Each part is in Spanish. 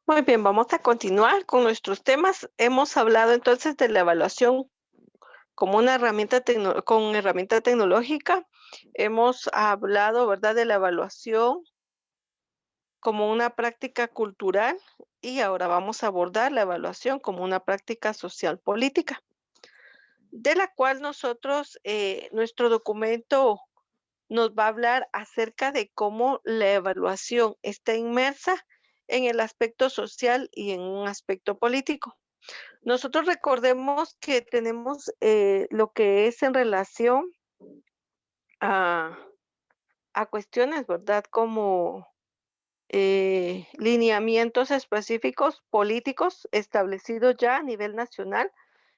Muy bien, vamos a continuar con nuestros temas. Hemos hablado entonces de la evaluación como una herramienta con herramienta tecnológica. Hemos hablado, ¿verdad?, de la evaluación como una práctica cultural y ahora vamos a abordar la evaluación como una práctica social política, de la cual nosotros, nuestro documento nos va a hablar acerca de cómo la evaluación está inmersa en el aspecto social y en un aspecto político. Nosotros recordemos que tenemos lo que es en relación a, a cuestiones, ¿verdad? Como lineamientos específicos políticos establecidos ya a nivel nacional.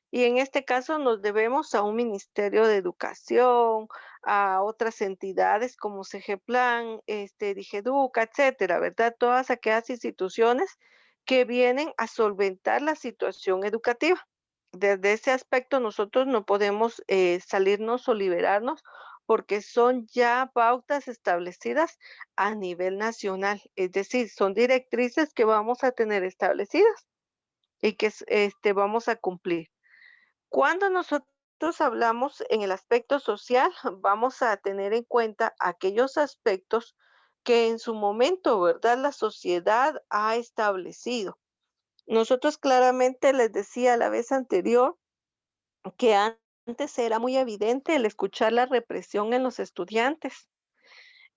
Y en este caso nos debemos a un Ministerio de Educación, a otras entidades como CEGEPLAN, Digeduca, etcétera, ¿verdad? Todas aquellas instituciones que vienen a solventar la situación educativa. Desde ese aspecto nosotros no podemos salirnos o liberarnos porque son ya pautas establecidas a nivel nacional, es decir, son directrices que vamos a tener establecidas y que vamos a cumplir. Cuando nosotros hablamos en el aspecto social, vamos a tener en cuenta aquellos aspectos que en su momento, ¿verdad?, la sociedad ha establecido. Nosotros claramente les decía la vez anterior que antes era muy evidente el escuchar la represión en los estudiantes.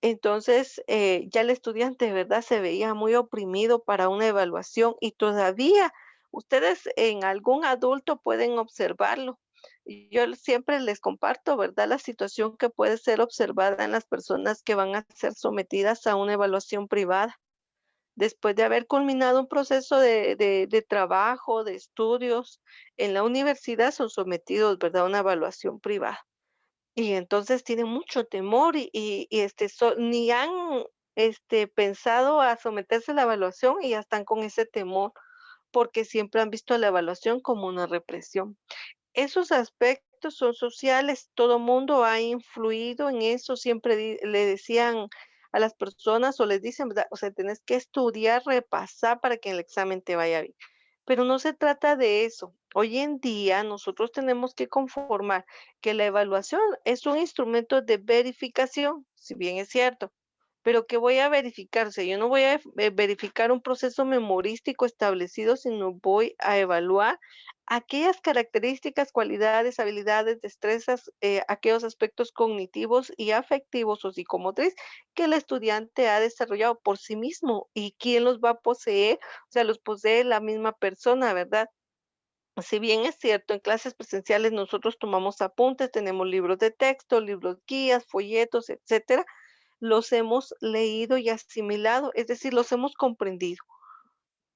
Entonces, ya el estudiante, ¿verdad?, se veía muy oprimido para una evaluación y todavía ustedes en algún adulto pueden observarlo. Y yo siempre les comparto, ¿verdad?, la situación que puede ser observada en las personas que van a ser sometidas a una evaluación privada. Después de haber culminado un proceso de trabajo, de estudios en la universidad, son sometidos, ¿verdad?, a una evaluación privada. Y entonces tienen mucho temor ni han, pensado a someterse a la evaluación y ya están con ese temor, porque siempre han visto la evaluación como una represión. Esos aspectos son sociales, todo mundo ha influido en eso, siempre le decían a las personas o les dicen, ¿verdad? O sea, tienes que estudiar, repasar para que el examen te vaya bien. Pero no se trata de eso. Hoy en día nosotros tenemos que conformar que la evaluación es un instrumento de verificación, si bien es cierto, pero ¿qué voy a verificar? O sea, yo no voy a verificar un proceso memorístico establecido, sino voy a evaluar aquellas características, cualidades, habilidades, destrezas, aquellos aspectos cognitivos y afectivos o psicomotriz que el estudiante ha desarrollado por sí mismo y quién los va a poseer, o sea, los posee la misma persona, ¿verdad? Si bien es cierto, en clases presenciales nosotros tomamos apuntes, tenemos libros de texto, libros guías, folletos, etcétera, los hemos leído y asimilado, es decir, los hemos comprendido.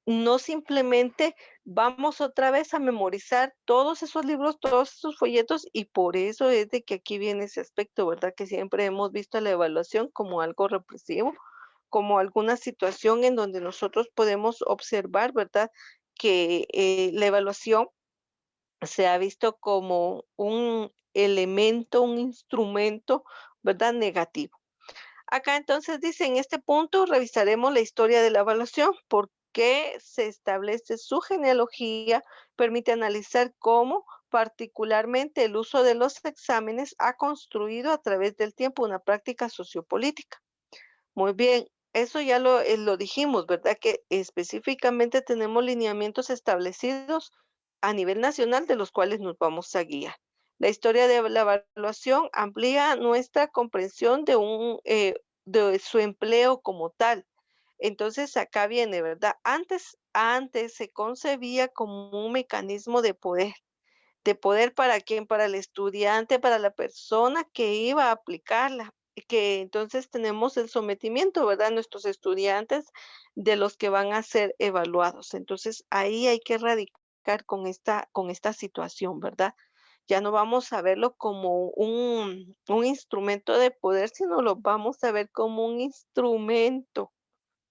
No simplemente vamos otra vez a memorizar todos esos libros, todos esos folletos, y por eso es de que aquí viene ese aspecto, ¿verdad? Que siempre hemos visto la evaluación como algo represivo, como alguna situación en donde nosotros podemos observar, ¿verdad? Que la evaluación se ha visto como un elemento, un instrumento, ¿verdad? Negativo. Acá entonces dice, en este punto revisaremos la historia de la evaluación, por qué se establece su genealogía, permite analizar cómo particularmente el uso de los exámenes ha construido a través del tiempo una práctica sociopolítica. Muy bien, eso ya lo dijimos, ¿verdad? Que específicamente tenemos lineamientos establecidos a nivel nacional de los cuales nos vamos a guiar. La historia de la evaluación amplía nuestra comprensión de su empleo como tal. Entonces acá viene, ¿verdad? Antes se concebía como un mecanismo de poder para quién, para el estudiante, para la persona que iba a aplicarla, y que entonces tenemos el sometimiento, ¿verdad? Nuestros estudiantes de los que van a ser evaluados. Entonces, ahí hay que erradicar con esta situación, ¿verdad? Ya no vamos a verlo como un instrumento de poder, sino lo vamos a ver como un instrumento,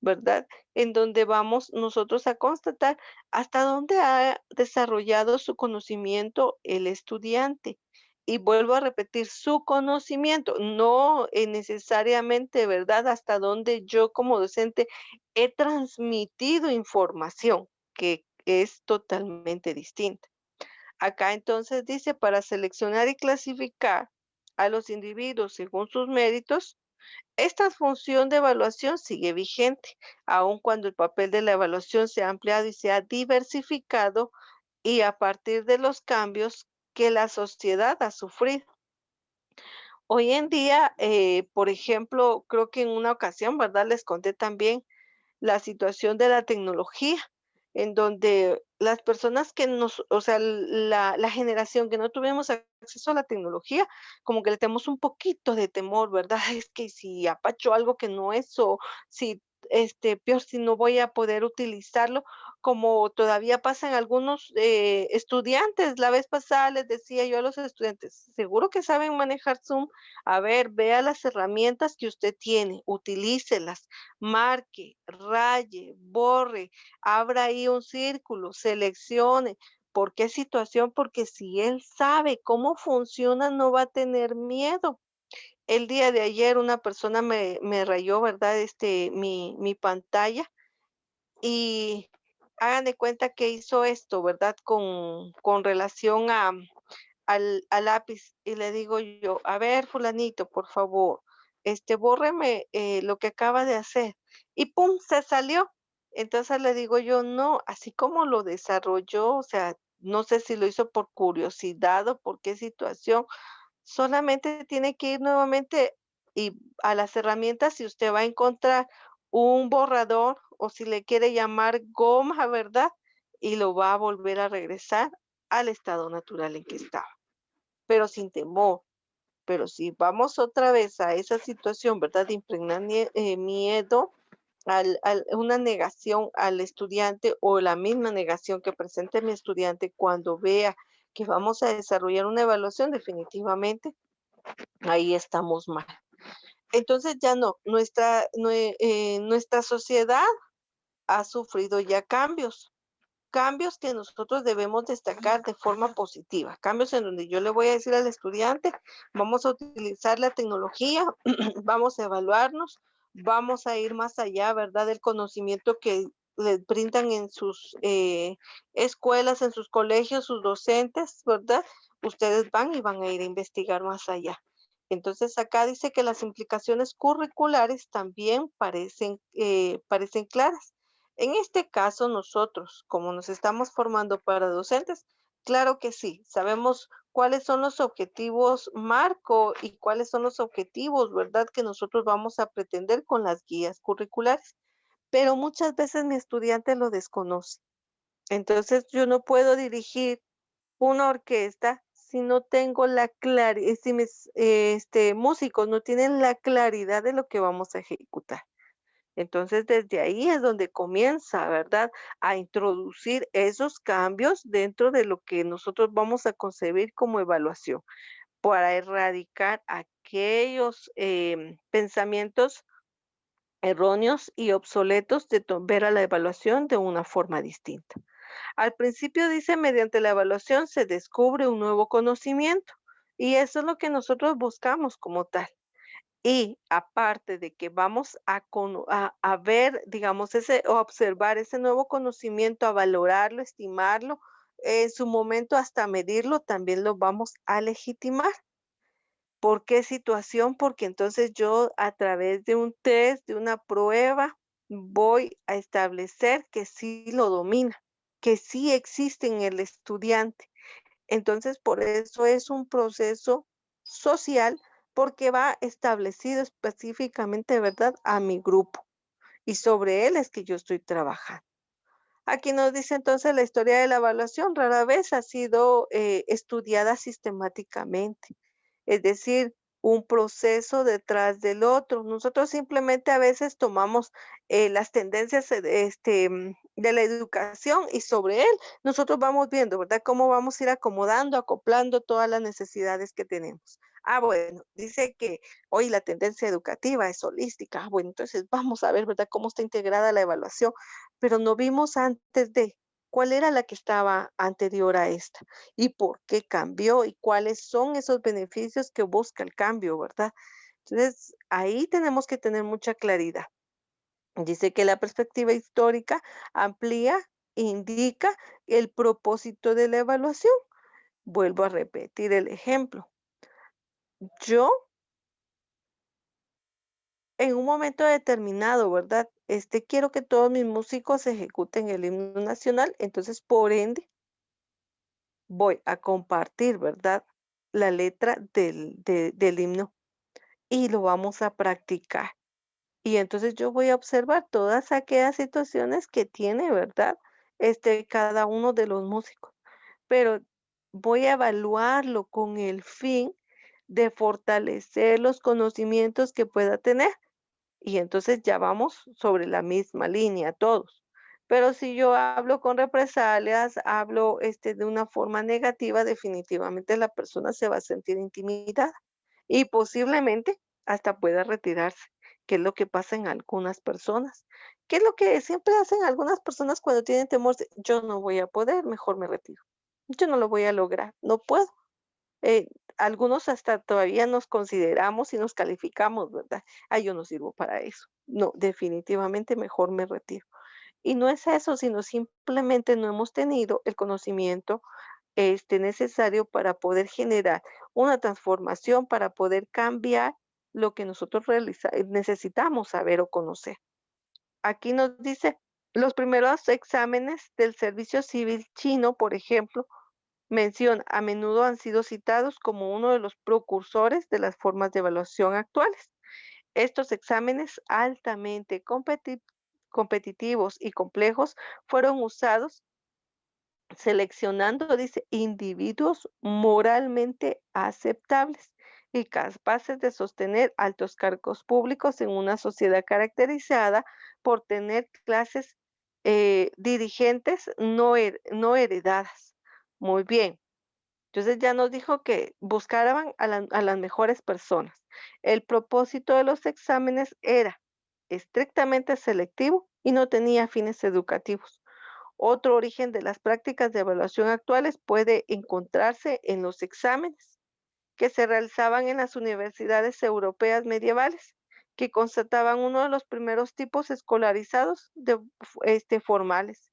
¿verdad? En donde vamos nosotros a constatar hasta dónde ha desarrollado su conocimiento el estudiante y vuelvo a repetir, su conocimiento, no necesariamente, ¿verdad? Hasta donde yo como docente he transmitido información, que es totalmente distinta. Acá entonces dice, para seleccionar y clasificar a los individuos según sus méritos, esta función de evaluación sigue vigente, aun cuando el papel de la evaluación se ha ampliado y se ha diversificado y a partir de los cambios que la sociedad ha sufrido. Hoy en día, por ejemplo, creo que en una ocasión, ¿verdad? Les conté también la situación de la tecnología, en donde las personas que nos, o sea, la generación que no tuvimos acceso a la tecnología, como que le tenemos un poquito de temor, ¿verdad? Es que si apacho algo que no es, o si, peor si no voy a poder utilizarlo, como todavía pasan algunos estudiantes. La vez pasada les decía yo a los estudiantes, seguro que saben manejar Zoom. A ver, vea las herramientas que usted tiene, utilícelas, marque, raye, borre, abra ahí un círculo, seleccione. ¿Por qué situación? Porque si él sabe cómo funciona, no va a tener miedo. El día de ayer una persona me rayó, ¿verdad? Mi pantalla y hagan de cuenta que hizo esto, ¿verdad? Con relación al lápiz y le digo yo, a ver, fulanito, por favor, bórreme lo que acaba de hacer. Y pum, se salió. Entonces le digo yo, no, así como lo desarrolló, o sea, no sé si lo hizo por curiosidad o por qué situación, solamente tiene que ir nuevamente y a las herramientas y usted va a encontrar un borrador o si le quiere llamar goma, ¿verdad? Y lo va a volver a regresar al estado natural en que estaba, pero sin temor. Pero si vamos otra vez a esa situación, ¿verdad? De impregnar miedo, una negación al estudiante o la misma negación que presente mi estudiante cuando vea que vamos a desarrollar una evaluación, definitivamente ahí estamos mal. Entonces ya no, nuestra sociedad ha sufrido ya cambios. Cambios que nosotros debemos destacar de forma positiva, cambios en donde yo le voy a decir al estudiante, vamos a utilizar la tecnología, vamos a evaluarnos, vamos a ir más allá, ¿verdad? Del conocimiento que les brindan en sus escuelas, en sus colegios, sus docentes, ¿verdad? Ustedes van y van a ir a investigar más allá. Entonces acá dice que las implicaciones curriculares también parecen claras. En este caso, nosotros, como nos estamos formando para docentes, claro que sí, sabemos cuáles son los objetivos marco y cuáles son los objetivos, ¿verdad?, que nosotros vamos a pretender con las guías curriculares, pero muchas veces mi estudiante lo desconoce. Entonces, yo no puedo dirigir una orquesta si no tengo la claridad, si mis músicos no tienen la claridad de lo que vamos a ejecutar. Entonces, desde ahí es donde comienza, ¿verdad?, a introducir esos cambios dentro de lo que nosotros vamos a concebir como evaluación, para erradicar aquellos pensamientos erróneos y obsoletos de ver a la evaluación de una forma distinta. Al principio dice, mediante la evaluación se descubre un nuevo conocimiento y eso es lo que nosotros buscamos como tal. Y aparte de que vamos a ver, digamos, o observar ese nuevo conocimiento, a valorarlo, estimarlo, en su momento hasta medirlo, también lo vamos a legitimar. ¿Por qué situación? Porque entonces yo a través de un test, de una prueba, voy a establecer que sí lo domina, que sí existe en el estudiante. Entonces, por eso es un proceso social, porque va establecido específicamente, ¿verdad?, a mi grupo, y sobre él es que yo estoy trabajando. Aquí nos dice entonces la historia de la evaluación rara vez ha sido estudiada sistemáticamente, es decir, un proceso detrás del otro. Nosotros simplemente a veces tomamos las tendencias de la educación y sobre él nosotros vamos viendo, ¿verdad? Cómo vamos a ir acomodando, acoplando todas las necesidades que tenemos. Ah, bueno, dice que hoy la tendencia educativa es holística. Ah, bueno, entonces vamos a ver, ¿verdad?, cómo está integrada la evaluación, pero no vimos antes de. ¿Cuál era la que estaba anterior a esta? ¿Y por qué cambió? ¿Y cuáles son esos beneficios que busca el cambio, verdad? Entonces, ahí tenemos que tener mucha claridad. Dice que la perspectiva histórica amplía e indica el propósito de la evaluación. Vuelvo a repetir el ejemplo. Yo, en un momento determinado, ¿verdad? Quiero que todos mis músicos ejecuten el himno nacional, entonces, por ende, voy a compartir, ¿verdad? La letra del himno y lo vamos a practicar. Y entonces yo voy a observar todas aquellas situaciones que tiene, ¿verdad? Cada uno de los músicos, pero voy a evaluarlo con el fin de fortalecer los conocimientos que pueda tener. Y entonces ya vamos sobre la misma línea todos. Pero si yo hablo con represalias, hablo de una forma negativa, definitivamente la persona se va a sentir intimidada y posiblemente hasta pueda retirarse, que es lo que pasa en algunas personas. ¿Qué es lo que siempre hacen algunas personas cuando tienen temor? Yo no voy a poder, mejor me retiro. Yo no lo voy a lograr, no puedo. Eh, Algunos hasta todavía nos consideramos y nos calificamos, ¿verdad? Ay, yo no sirvo para eso. No, definitivamente mejor me retiro. Y no es eso, sino simplemente no hemos tenido el conocimiento necesario para poder generar una transformación, para poder cambiar lo que nosotros necesitamos saber o conocer. Aquí nos dice, los primeros exámenes del servicio civil chino, por ejemplo, menciona, a menudo han sido citados como uno de los precursores de las formas de evaluación actuales. Estos exámenes altamente competitivos y complejos fueron usados seleccionando, dice, individuos moralmente aceptables y capaces de sostener altos cargos públicos en una sociedad caracterizada por tener clases dirigentes no heredadas. Muy bien. Entonces ya nos dijo que buscaban a las mejores personas. El propósito de los exámenes era estrictamente selectivo y no tenía fines educativos. Otro origen de las prácticas de evaluación actuales puede encontrarse en los exámenes que se realizaban en las universidades europeas medievales, que constataban uno de los primeros tipos escolarizados formales.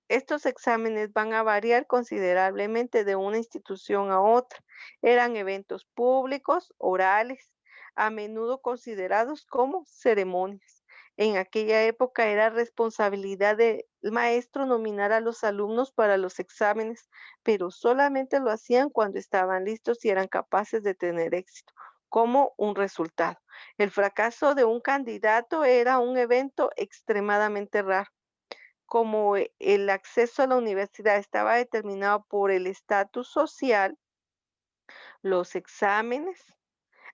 Estos exámenes van a variar considerablemente de una institución a otra. Eran eventos públicos, orales, a menudo considerados como ceremonias. En aquella época era responsabilidad del maestro nominar a los alumnos para los exámenes, pero solamente lo hacían cuando estaban listos y eran capaces de tener éxito, como un resultado. El fracaso de un candidato era un evento extremadamente raro. Como el acceso a la universidad estaba determinado por el estatus social, los exámenes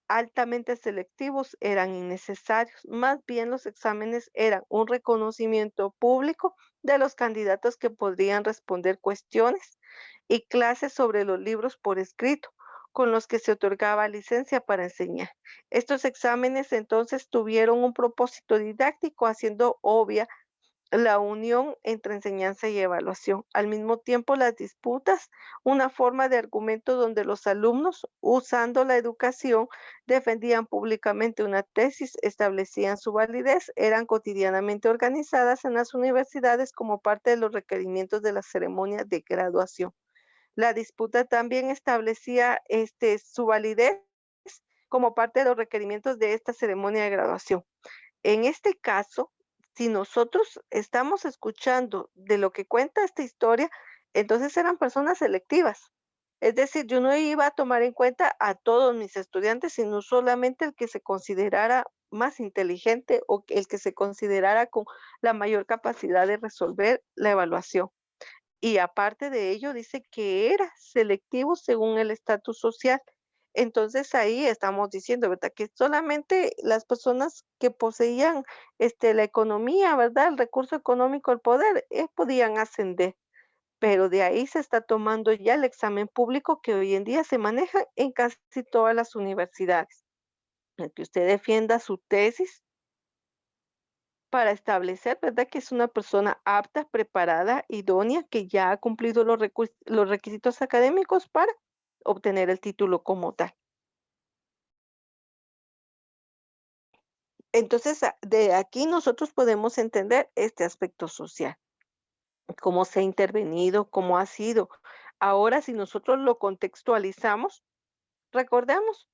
altamente selectivos eran innecesarios. Más bien los exámenes eran un reconocimiento público de los candidatos que podrían responder cuestiones y clases sobre los libros por escrito con los que se otorgaba licencia para enseñar. Estos exámenes entonces tuvieron un propósito didáctico, haciendo obvia la unión entre enseñanza y evaluación. Al mismo tiempo, las disputas, una forma de argumento donde los alumnos, usando la educación, defendían públicamente una tesis, establecían su validez, eran cotidianamente organizadas en las universidades como parte de los requerimientos de la ceremonia de graduación. La disputa también establecía su validez como parte de los requerimientos de esta ceremonia de graduación. En este caso, si nosotros estamos escuchando de lo que cuenta esta historia, entonces eran personas selectivas. Es decir, yo no iba a tomar en cuenta a todos mis estudiantes, sino solamente el que se considerara más inteligente o el que se considerara con la mayor capacidad de resolver la evaluación. Y aparte de ello, dice que era selectivo según el estatus social. Entonces ahí estamos diciendo, ¿verdad? Que solamente las personas que poseían la economía, ¿verdad? El recurso económico, el poder, podían ascender. Pero de ahí se está tomando ya el examen público que hoy en día se maneja en casi todas las universidades. El que usted defienda su tesis para establecer, ¿verdad?, que es una persona apta, preparada, idónea, que ya ha cumplido los requisitos académicos para obtener el título como tal. Entonces, de aquí nosotros podemos entender este aspecto social, cómo se ha intervenido, cómo ha sido. Ahora, si nosotros lo contextualizamos, recordemos,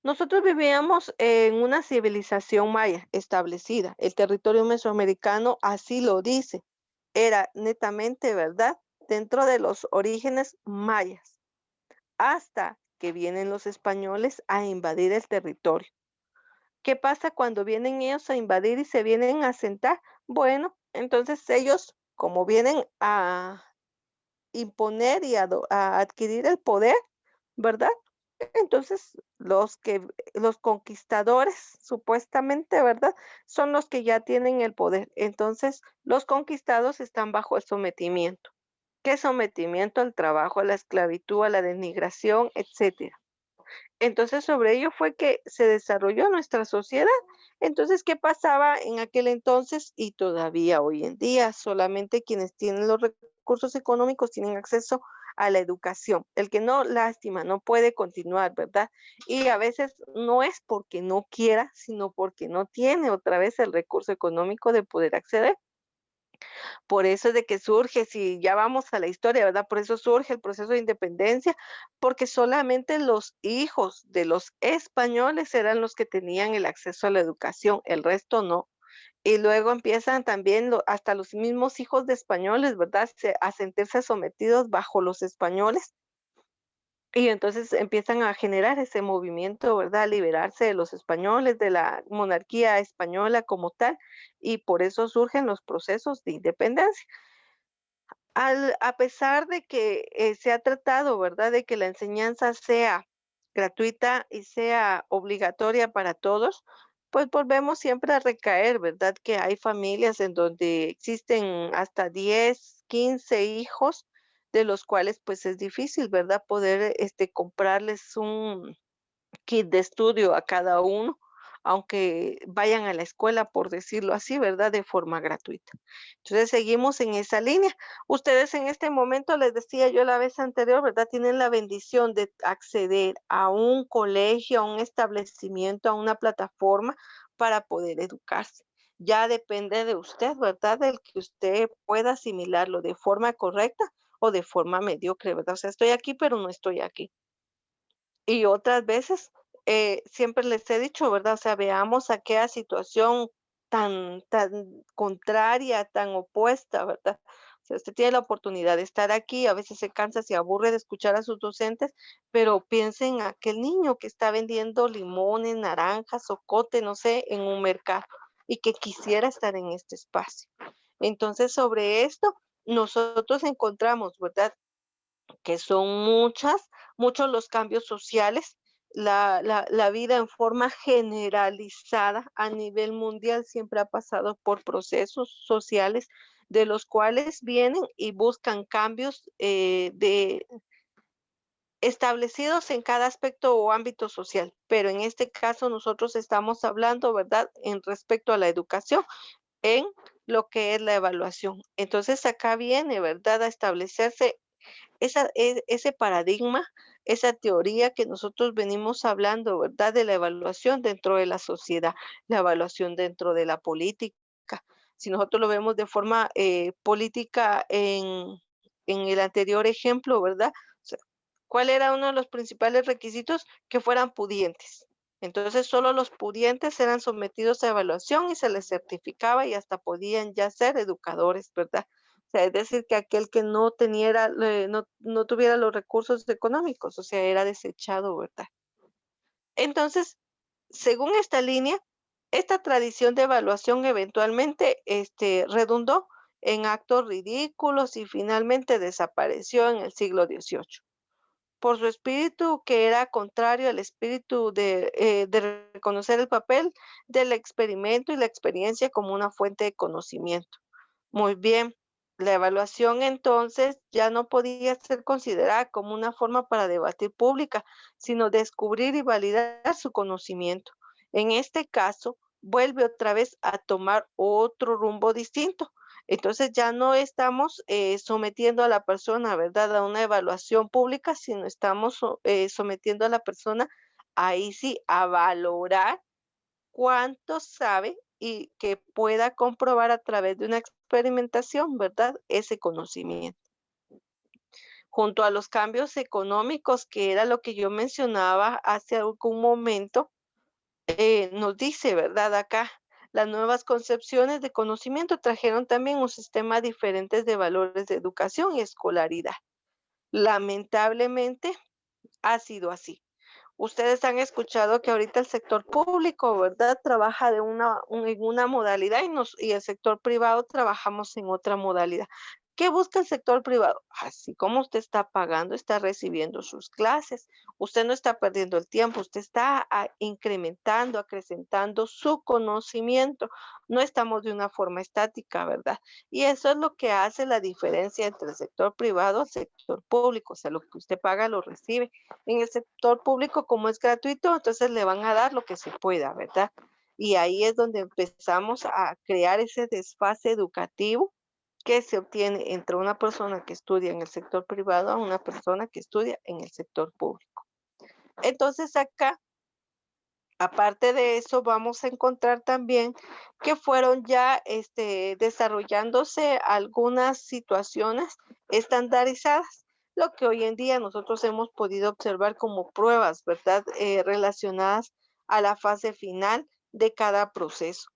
nosotros vivíamos en una civilización maya establecida. El territorio mesoamericano así lo dice. Era netamente, ¿verdad?, dentro de los orígenes mayas, hasta que vienen los españoles a invadir el territorio. ¿Qué pasa cuando vienen ellos a invadir y se vienen a asentar? Bueno, entonces ellos, como vienen a imponer y a adquirir el poder, ¿verdad? Entonces, los conquistadores, supuestamente, ¿verdad? Son los que ya tienen el poder. Entonces, los conquistados están bajo el sometimiento. ¿Qué sometimiento? Al trabajo, a la esclavitud, a la denigración, etcétera. Entonces, sobre ello fue que se desarrolló nuestra sociedad. Entonces, ¿qué pasaba en aquel entonces y todavía hoy en día? Solamente quienes tienen los recursos económicos tienen acceso a la educación. El que no, lástima, no puede continuar, ¿verdad? Y a veces no es porque no quiera, sino porque no tiene otra vez el recurso económico de poder acceder. Por eso es de que surge, si ya vamos a la historia, ¿verdad? Por eso surge el proceso de independencia, porque solamente los hijos de los españoles eran los que tenían el acceso a la educación, el resto no. Y luego empiezan también hasta los mismos hijos de españoles, ¿verdad? A sentirse sometidos bajo los españoles y entonces empiezan a generar ese movimiento, ¿verdad? A liberarse de los españoles, de la monarquía española como tal, y por eso surgen los procesos de independencia. A pesar de que, se ha tratado, ¿verdad?, de que la enseñanza sea gratuita y sea obligatoria para todos, pues volvemos siempre a recaer, ¿verdad?, que hay familias en donde existen hasta 10, 15 hijos, de los cuales, pues, es difícil, ¿verdad?, poder, comprarles un kit de estudio a cada uno, aunque vayan a la escuela, por decirlo así, ¿verdad? De forma gratuita. Entonces, seguimos en esa línea. Ustedes en este momento, les decía yo la vez anterior, ¿verdad? Tienen la bendición de acceder a un colegio, a un establecimiento, a una plataforma para poder educarse. Ya depende de usted, ¿verdad? Del que usted pueda asimilarlo de forma correcta o de forma mediocre, ¿verdad? O sea, estoy aquí, pero no estoy aquí. Y otras veces, siempre les he dicho, ¿verdad? O sea, veamos aquella situación tan contraria, tan opuesta, ¿verdad? O sea, usted tiene la oportunidad de estar aquí, a veces se cansa, se aburre de escuchar a sus docentes, pero piensen en aquel niño que está vendiendo limones, naranjas, ocote, no sé, en un mercado y que quisiera estar en este espacio. Entonces, sobre esto, nosotros encontramos, ¿verdad? Que son muchos los cambios sociales, la vida en forma generalizada a nivel mundial siempre ha pasado por procesos sociales de los cuales vienen y buscan cambios, establecidos en cada aspecto o ámbito social, pero en este caso nosotros estamos hablando, ¿verdad?, en respecto a la educación, en lo que es la evaluación. Entonces, acá viene, ¿verdad?, a establecerse ese paradigma, esa teoría que nosotros venimos hablando, ¿verdad? De la evaluación dentro de la sociedad, la evaluación dentro de la política. Si nosotros lo vemos de forma política en el anterior ejemplo, ¿verdad? O sea, ¿cuál era uno de los principales requisitos? Que fueran pudientes. Entonces, solo los pudientes eran sometidos a evaluación y se les certificaba y hasta podían ya ser educadores, ¿verdad? O sea, es decir, que aquel que no teniera, no tuviera los recursos económicos, o sea, era desechado, ¿verdad? Entonces, según esta línea, esta tradición de evaluación eventualmente, redundó en actos ridículos y finalmente desapareció en el siglo XVIII. Por su espíritu que era contrario al espíritu de reconocer el papel del experimento y la experiencia como una fuente de conocimiento. Muy bien. La evaluación entonces ya no podía ser considerada como una forma para debatir pública, sino descubrir y validar su conocimiento. En este caso, vuelve otra vez a tomar otro rumbo distinto. Entonces ya no estamos sometiendo a la persona, ¿verdad?, a una evaluación pública, sino estamos sometiendo a la persona ahí sí a valorar cuánto sabe y que pueda comprobar a través de una experimentación, ¿verdad?, ese conocimiento. Junto a los cambios económicos, que era lo que yo mencionaba hace algún momento, nos dice, ¿verdad? Acá, las nuevas concepciones de conocimiento trajeron también un sistema diferente de valores de educación y escolaridad. Lamentablemente ha sido así. Ustedes han escuchado que ahorita el sector público, ¿verdad? Trabaja en una modalidad y el sector privado trabajamos en otra modalidad. ¿Qué busca el sector privado? Así como usted está pagando, está recibiendo sus clases. Usted no está perdiendo el tiempo, usted está incrementando, acrecentando su conocimiento. No estamos de una forma estática, ¿verdad? Y eso es lo que hace la diferencia entre el sector privado y el sector público. O sea, lo que usted paga lo recibe. En el sector público, como es gratuito, entonces le van a dar lo que se pueda, ¿verdad? Y ahí es donde empezamos a crear ese desfase educativo que se obtiene entre una persona que estudia en el sector privado a una persona que estudia en el sector público. Entonces acá, aparte de eso, vamos a encontrar también que fueron ya desarrollándose algunas situaciones estandarizadas, lo que hoy en día nosotros hemos podido observar como pruebas, ¿verdad? Relacionadas a la fase final de cada proceso.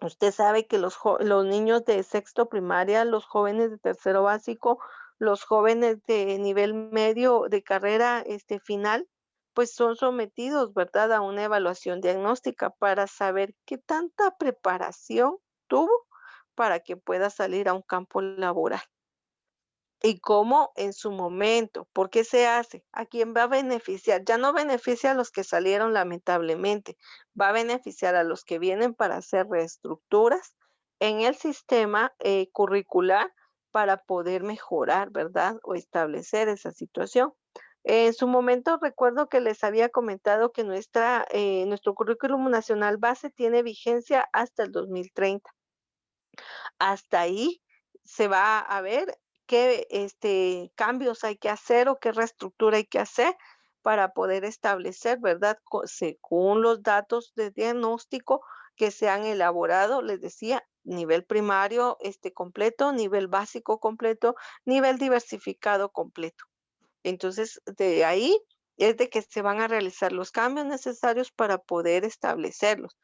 Usted sabe que los niños de sexto primaria, los jóvenes de tercero básico, los jóvenes de nivel medio de carrera final, pues son sometidos, ¿verdad?, a una evaluación diagnóstica para saber qué tanta preparación tuvo para que pueda salir a un campo laboral. Y cómo en su momento, ¿por qué se hace? ¿A quién va a beneficiar? Ya no beneficia a los que salieron lamentablemente, va a beneficiar a los que vienen para hacer reestructuras en el sistema curricular para poder mejorar, ¿verdad? O establecer esa situación. En su momento recuerdo que les había comentado que nuestro currículum nacional base tiene vigencia hasta el 2030. Hasta ahí se va a ver qué, cambios hay que hacer o qué reestructura hay que hacer para poder establecer, ¿verdad? Según los datos de diagnóstico que se han elaborado, les decía, nivel primario, completo, nivel básico completo, nivel diversificado completo. Entonces, de ahí es de que se van a realizar los cambios necesarios para poder establecerlos.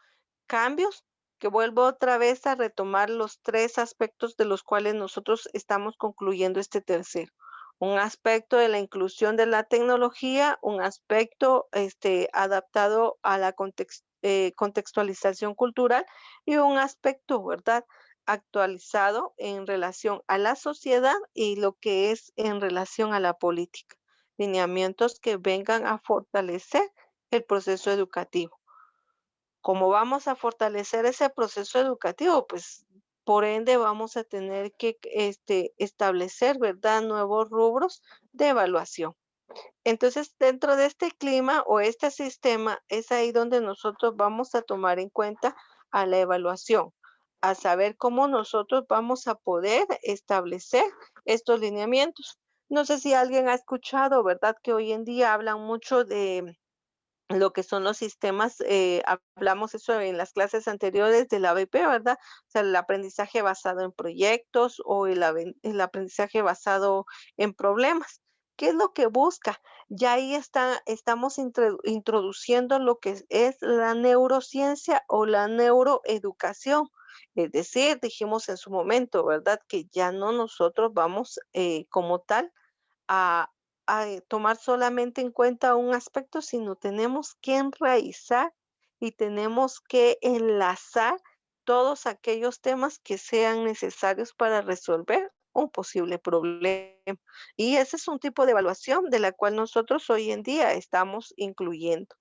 Cambios que vuelvo otra vez a retomar los 3 aspectos de los cuales nosotros estamos concluyendo este tercero. Un aspecto de la inclusión de la tecnología, un aspecto, adaptado a la contextualización cultural y un aspecto, ¿verdad?, actualizado en relación a la sociedad y lo que es en relación a la política. Lineamientos que vengan a fortalecer el proceso educativo. Como vamos a fortalecer ese proceso educativo, pues, por ende, vamos a tener que, establecer, ¿verdad?, nuevos rubros de evaluación. Entonces, dentro de este clima o este sistema, es ahí donde nosotros vamos a tomar en cuenta a la evaluación, a saber cómo nosotros vamos a poder establecer estos lineamientos. No sé si alguien ha escuchado, ¿verdad?, que hoy en día hablan mucho de lo que son los sistemas, hablamos eso en las clases anteriores del ABP, ¿verdad? O sea, el aprendizaje basado en proyectos o el aprendizaje basado en problemas. ¿Qué es lo que busca? Ya ahí estamos introduciendo lo que es la neurociencia o la neuroeducación. Es decir, dijimos en su momento, ¿verdad? Que ya no nosotros vamos como tal a, tomar solamente en cuenta un aspecto, sino tenemos que enraizar y tenemos que enlazar todos aquellos temas que sean necesarios para resolver un posible problema. Y ese es un tipo de evaluación de la cual nosotros hoy en día estamos incluyendo.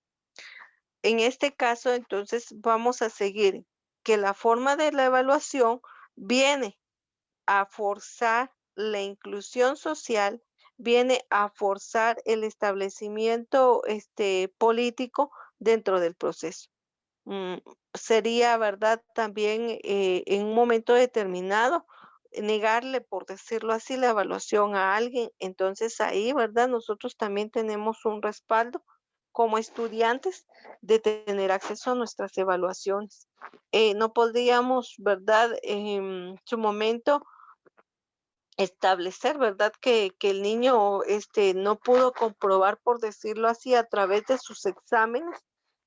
En este caso, entonces, vamos a seguir que la forma de la evaluación viene a forzar la inclusión social, viene a forzar el establecimiento, político dentro del proceso. mm, sería, ¿verdad? También en un momento determinado negarle, por decirlo así, la evaluación a alguien. Entonces ahí, ¿verdad? Nosotros también tenemos un respaldo como estudiantes de tener acceso a nuestras evaluaciones. No podríamos, ¿verdad? En su momento establecer, ¿verdad? Que el niño no pudo comprobar, por decirlo así, a través de sus exámenes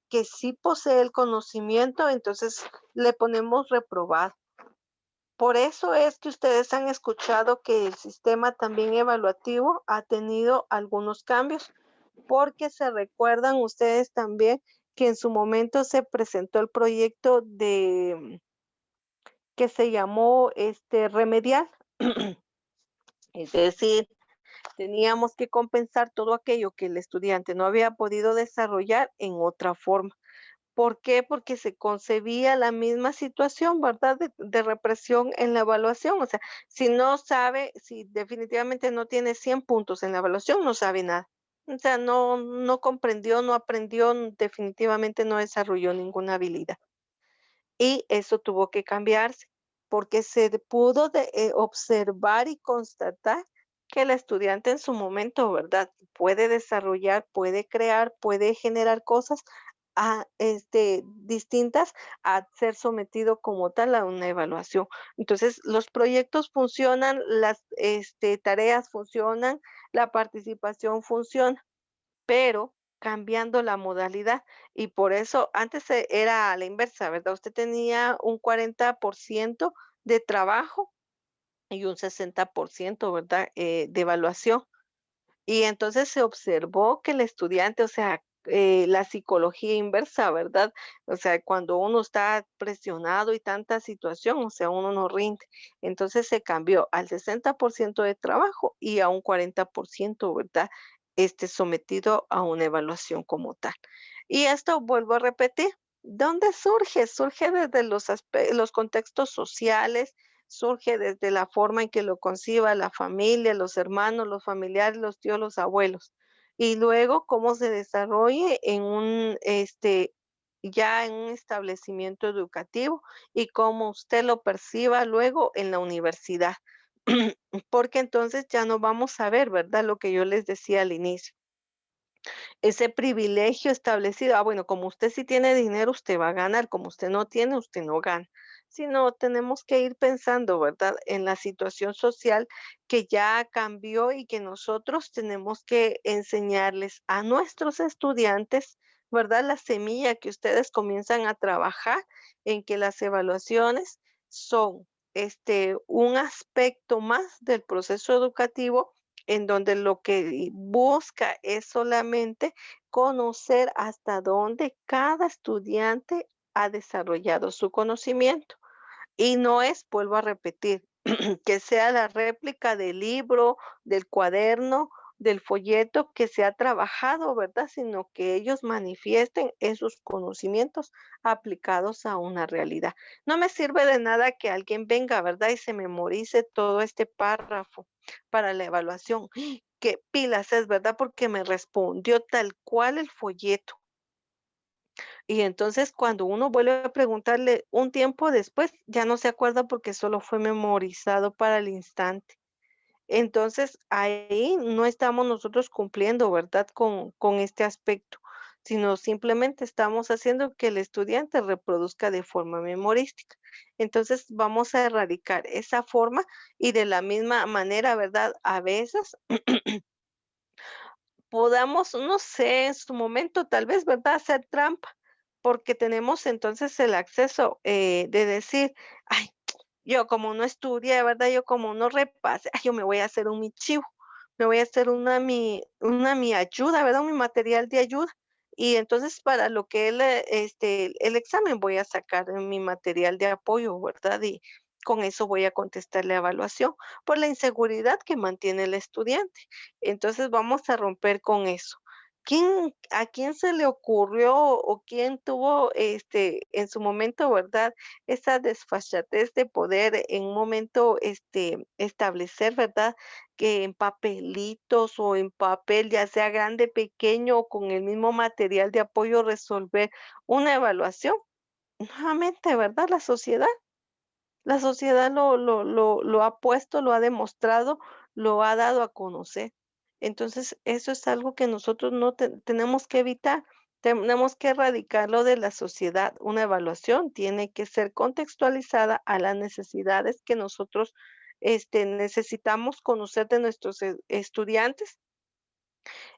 que sí posee el conocimiento, entonces le ponemos reprobado. Por eso es que ustedes han escuchado que el sistema también evaluativo ha tenido algunos cambios, porque se recuerdan ustedes también que en su momento se presentó el proyecto que se llamó remedial, es decir, teníamos que compensar todo aquello que el estudiante no había podido desarrollar en otra forma. ¿Por qué? Porque se concebía la misma situación, ¿verdad? De represión en la evaluación. O sea, si no sabe, si definitivamente no tiene 100 puntos en la evaluación, no sabe nada. O sea, no comprendió, no aprendió, definitivamente no desarrolló ninguna habilidad. Y eso tuvo que cambiarse, porque pudo observar y constatar que el estudiante en su momento, ¿verdad? Puede desarrollar, puede crear, puede generar cosas distintas a ser sometido como tal a una evaluación. Entonces, los proyectos funcionan, las tareas funcionan, la participación funciona, pero cambiando la modalidad. Y por eso antes era a la inversa, ¿verdad? Usted tenía un 40% de trabajo y un 60%, ¿verdad? De evaluación. Y entonces se observó que el estudiante, o sea, la psicología inversa, ¿verdad? O sea, cuando uno está presionado y tanta situación, o sea, uno no rinde. Entonces se cambió al 60% de trabajo y a un 40%, ¿verdad? Sometido a una evaluación como tal. Y esto vuelvo a repetir. ¿Dónde surge? Surge desde los contextos sociales, surge desde la forma en que lo conciba la familia, los hermanos, los familiares, los tíos, los abuelos. Y luego cómo se desarrolle en ya en un establecimiento educativo y cómo usted lo perciba luego en la universidad. Porque entonces ya no vamos a ver, ¿verdad? Lo que yo les decía al inicio, ese privilegio establecido. Bueno, como usted sí tiene dinero, usted va a ganar, como usted no tiene, usted no gana. Sino tenemos que ir pensando, ¿verdad?, en la situación social que ya cambió y que nosotros tenemos que enseñarles a nuestros estudiantes, ¿verdad?, la semilla que ustedes comienzan a trabajar en que las evaluaciones son un aspecto más del proceso educativo en donde lo que busca es solamente conocer hasta dónde cada estudiante ha desarrollado su conocimiento. Y no es, vuelvo a repetir, que sea la réplica del libro, del cuaderno, del folleto que se ha trabajado, ¿verdad? Sino que ellos manifiesten esos conocimientos aplicados a una realidad. No me sirve de nada que alguien venga, ¿verdad? Y se memorice todo este párrafo para la evaluación. Qué pilas es, ¿verdad? Porque me respondió tal cual el folleto. Y entonces, cuando uno vuelve a preguntarle un tiempo después, ya no se acuerda porque solo fue memorizado para el instante. Entonces, ahí no estamos nosotros cumpliendo, ¿verdad? Con este aspecto, sino simplemente estamos haciendo que el estudiante reproduzca de forma memorística. Entonces, vamos a erradicar esa forma y de la misma manera, ¿verdad? A veces podamos, no sé, en su momento tal vez, ¿verdad?, hacer trampa, porque tenemos entonces el acceso de decir, ay, yo como no estudié, ¿verdad? Yo como no repase, ay, yo me voy a hacer un mi chivo, me voy a hacer una mi ayuda, ¿verdad? Mi material de ayuda. Y entonces para lo que el examen voy a sacar mi material de apoyo, ¿verdad? Y con eso voy a contestar la evaluación por la inseguridad que mantiene el estudiante. Entonces vamos a romper con eso. ¿A quién se le ocurrió o quién tuvo en su momento, verdad, esa desfachatez de poder en un momento establecer, verdad, que en papelitos o en papel, ya sea grande, pequeño o con el mismo material de apoyo, resolver una evaluación? nuevamente, ¿verdad? La sociedad lo ha puesto, lo ha demostrado, lo ha dado a conocer. Entonces, eso es algo que nosotros no tenemos que evitar, tenemos que erradicarlo de la sociedad. Una evaluación tiene que ser contextualizada a las necesidades que nosotros, necesitamos conocer de nuestros estudiantes,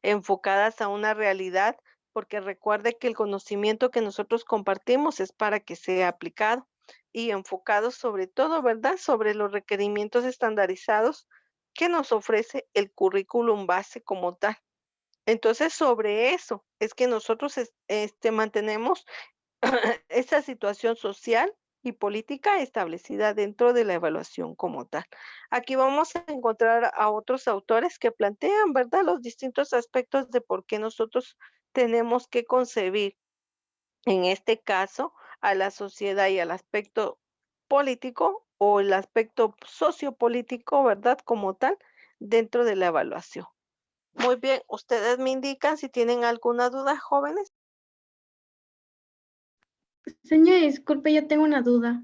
enfocadas a una realidad, porque recuerde que el conocimiento que nosotros compartimos es para que sea aplicado y enfocado sobre todo, ¿verdad?, sobre los requerimientos estandarizados que nos ofrece el currículum base como tal. Entonces, sobre eso es que nosotros mantenemos esa situación social y política establecida dentro de la evaluación como tal. Aquí vamos a encontrar a otros autores que plantean, ¿verdad?, los distintos aspectos de por qué nosotros tenemos que concebir, en este caso, a la sociedad y al aspecto político o el aspecto sociopolítico, ¿verdad?, como tal, dentro de la evaluación. Muy bien, ustedes me indican si tienen alguna duda, jóvenes. Señora, disculpe, yo tengo una duda.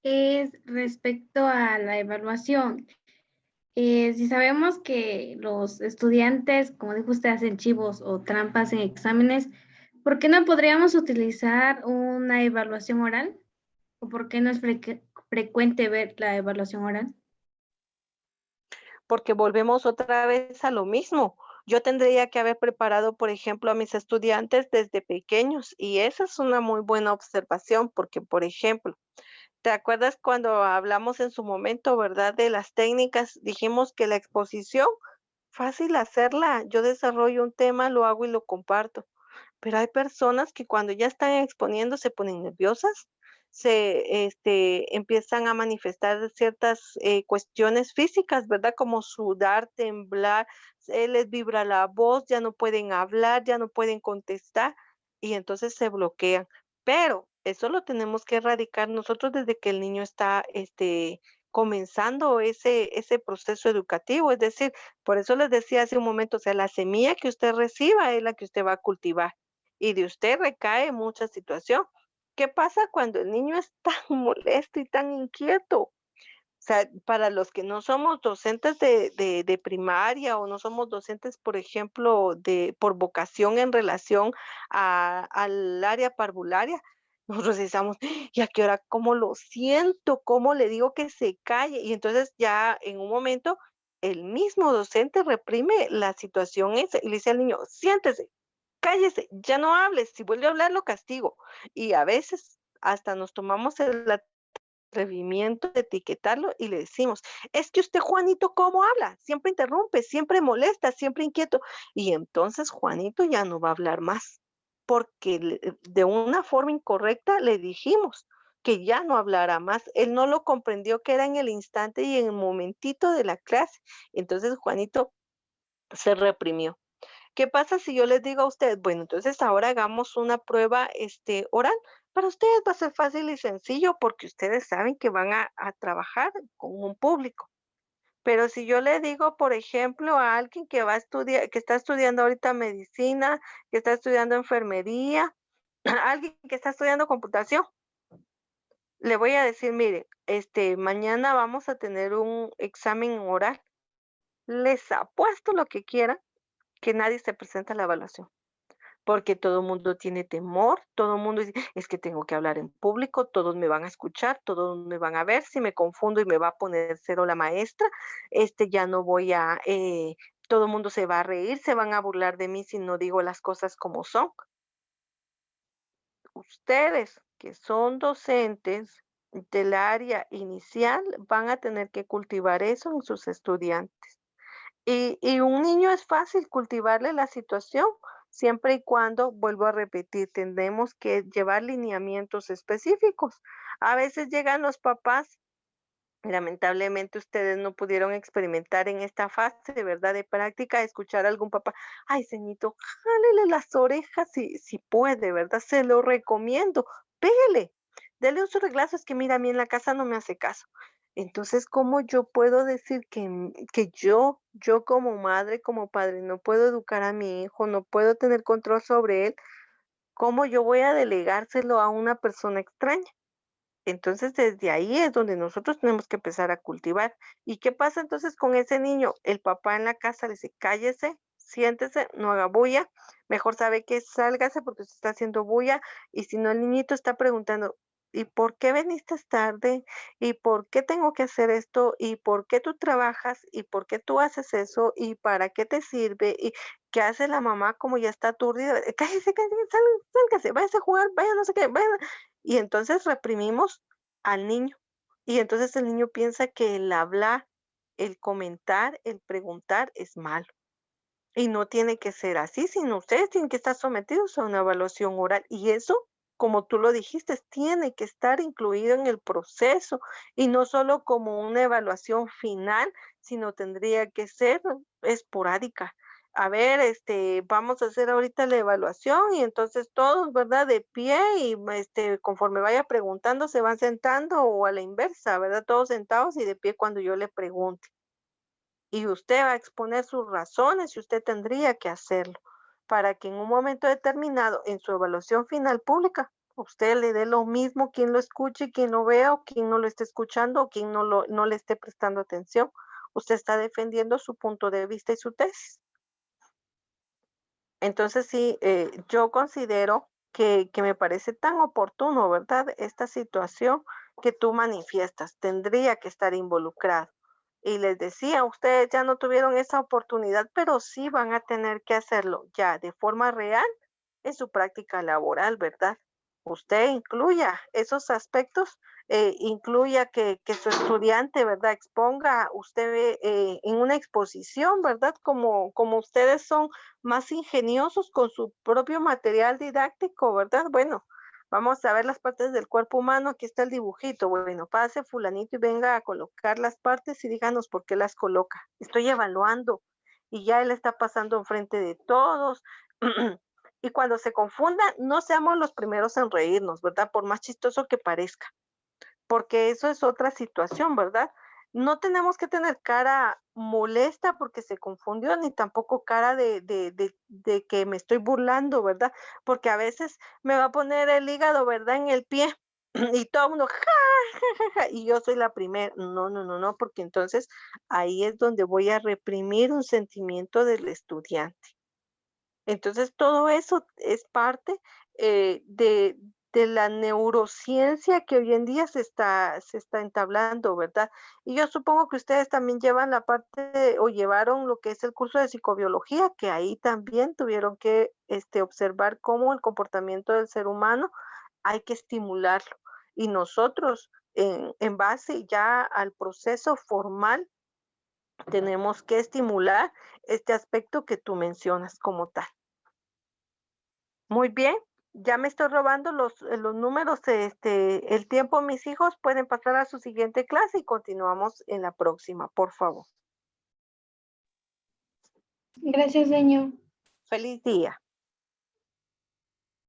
Es respecto a la evaluación. Si sabemos que los estudiantes, como dijo usted, hacen chivos o trampas en exámenes, ¿por qué no podríamos utilizar una evaluación oral? ¿O por qué no es frecuente ver la evaluación oral? Porque volvemos otra vez a lo mismo. Yo tendría que haber preparado, por ejemplo, a mis estudiantes desde pequeños, y esa es una muy buena observación, porque, por ejemplo, ¿te acuerdas cuando hablamos en su momento, verdad, de las técnicas? Dijimos que la exposición, fácil hacerla. Yo desarrollo un tema, lo hago y lo comparto. Pero hay personas que cuando ya están exponiendo se ponen nerviosas, empiezan a manifestar ciertas, cuestiones físicas, ¿verdad? Como sudar, temblar, se les vibra la voz, ya no pueden hablar, ya no pueden contestar, y entonces se bloquean. Pero eso lo tenemos que erradicar nosotros desde que el niño está, comenzando ese proceso educativo. Es decir, por eso les decía hace un momento, o sea, la semilla que usted reciba es la que usted va a cultivar y de usted recae mucha situación. ¿Qué pasa cuando el niño es tan molesto y tan inquieto? O sea, para los que no somos docentes de primaria o no somos docentes, por ejemplo, por vocación en relación al área parvularia, nosotros decimos, ¿y a qué hora? ¿Cómo lo siento? ¿Cómo le digo que se calle? Y entonces ya en un momento el mismo docente reprime la situación esa y le dice al niño, siéntese, cállese, ya no hables, si vuelve a hablar lo castigo. Y a veces hasta nos tomamos el atrevimiento de etiquetarlo y le decimos, es que usted, Juanito, ¿cómo habla? Siempre interrumpe, siempre molesta, siempre inquieto. Y entonces Juanito ya no va a hablar más, porque de una forma incorrecta le dijimos que ya no hablara más. Él no lo comprendió que era en el instante y en el momentito de la clase. Entonces Juanito se reprimió. ¿Qué pasa si yo les digo a ustedes, bueno, entonces ahora hagamos una prueba, oral? Para ustedes va a ser fácil y sencillo porque ustedes saben que van a trabajar con un público. Pero si yo le digo, por ejemplo, a alguien que va a estudiar, que está estudiando ahorita medicina, que está estudiando enfermería, a alguien que está estudiando computación, le voy a decir, mire, mañana vamos a tener un examen oral. Les apuesto lo que quieran que nadie se presenta a la evaluación. Porque todo el mundo tiene temor, todo el mundo dice, es que tengo que hablar en público, todos me van a escuchar, todos me van a ver, si me confundo y me va a poner cero la maestra, ya no voy a, todo el mundo se va a reír, se van a burlar de mí si no digo las cosas como son. Ustedes que son docentes del área inicial van a tener que cultivar eso en sus estudiantes. Y un niño es fácil cultivarle la situación, siempre y cuando, vuelvo a repetir, tenemos que llevar lineamientos específicos. A veces llegan los papás, lamentablemente ustedes no pudieron experimentar en esta fase, de verdad, de práctica, escuchar a algún papá, ay, ceñito, jálele las orejas si puede, ¿verdad? Se lo recomiendo, pégale, dele un reglazo, es que mira, a mí en la casa no me hace caso. Entonces, ¿cómo yo puedo decir que yo como madre, como padre, no puedo educar a mi hijo, no puedo tener control sobre él? ¿Cómo yo voy a delegárselo a una persona extraña? Entonces, desde ahí es donde nosotros tenemos que empezar a cultivar. ¿Y qué pasa entonces con ese niño? El papá en la casa le dice, cállese, siéntese, no haga bulla, mejor sabe que sálgase porque usted está haciendo bulla, y si no, el niñito está preguntando, ¿y por qué veniste tarde? ¿Y por qué tengo que hacer esto? ¿Y por qué tú trabajas? ¿Y por qué tú haces eso? ¿Y para qué te sirve? ¿Y qué hace la mamá como ya está aturdida? Cállese, cállese, sálgase, váyase a jugar, vaya no sé qué, vaya. Y entonces reprimimos al niño. Y entonces el niño piensa que el hablar, el comentar, el preguntar es malo. Y no tiene que ser así, sino ustedes tienen que estar sometidos a una evaluación oral. Y eso, como tú lo dijiste, tiene que estar incluido en el proceso y no solo como una evaluación final, sino tendría que ser esporádica. A ver, vamos a hacer ahorita la evaluación y entonces todos, ¿verdad? De pie y conforme vaya preguntando, se van sentando o a la inversa, ¿verdad? Todos sentados y de pie cuando yo le pregunte. Y usted va a exponer sus razones y usted tendría que hacerlo para que en un momento determinado, en su evaluación final pública, usted le dé lo mismo quien lo escuche, quien lo vea o quien no lo esté escuchando o quien no le esté prestando atención. Usted está defendiendo su punto de vista y su tesis. Entonces sí, yo considero que me parece tan oportuno, ¿verdad? Esta situación que tú manifiestas, tendría que estar involucrado. Y les decía, ustedes ya no tuvieron esa oportunidad, pero sí van a tener que hacerlo ya de forma real en su práctica laboral, ¿verdad? Usted incluya esos aspectos, incluya que su estudiante, ¿verdad? Exponga usted en una exposición, ¿verdad? Como ustedes son más ingeniosos con su propio material didáctico, ¿verdad? Bueno, vamos a ver las partes del cuerpo humano, aquí está el dibujito. Bueno, pase fulanito y venga a colocar las partes y díganos por qué las coloca. Estoy evaluando y ya él está pasando enfrente de todos. Y cuando se confundan, no seamos los primeros en reírnos, ¿verdad? Por más chistoso que parezca, porque eso es otra situación, ¿verdad? No tenemos que tener cara molesta porque se confundió, ni tampoco cara de que me estoy burlando, ¿verdad? Porque a veces me va a poner el hígado, ¿verdad? En el pie y todo el mundo, ja, ja, ja, ja, y yo soy la primera. No, no, no, no, porque entonces ahí es donde voy a reprimir un sentimiento del estudiante. Entonces, todo eso es parte, de la neurociencia que hoy en día se está entablando, ¿verdad? Y yo supongo que ustedes también llevan la parte o llevaron lo que es el curso de psicobiología, que ahí también tuvieron que, observar cómo el comportamiento del ser humano hay que estimularlo. Y nosotros, en base ya al proceso formal, tenemos que estimular este aspecto que tú mencionas como tal. Muy bien, ya me estoy robando los números, el tiempo, mis hijos pueden pasar a su siguiente clase y continuamos en la próxima, por favor. Gracias, señor. Feliz día.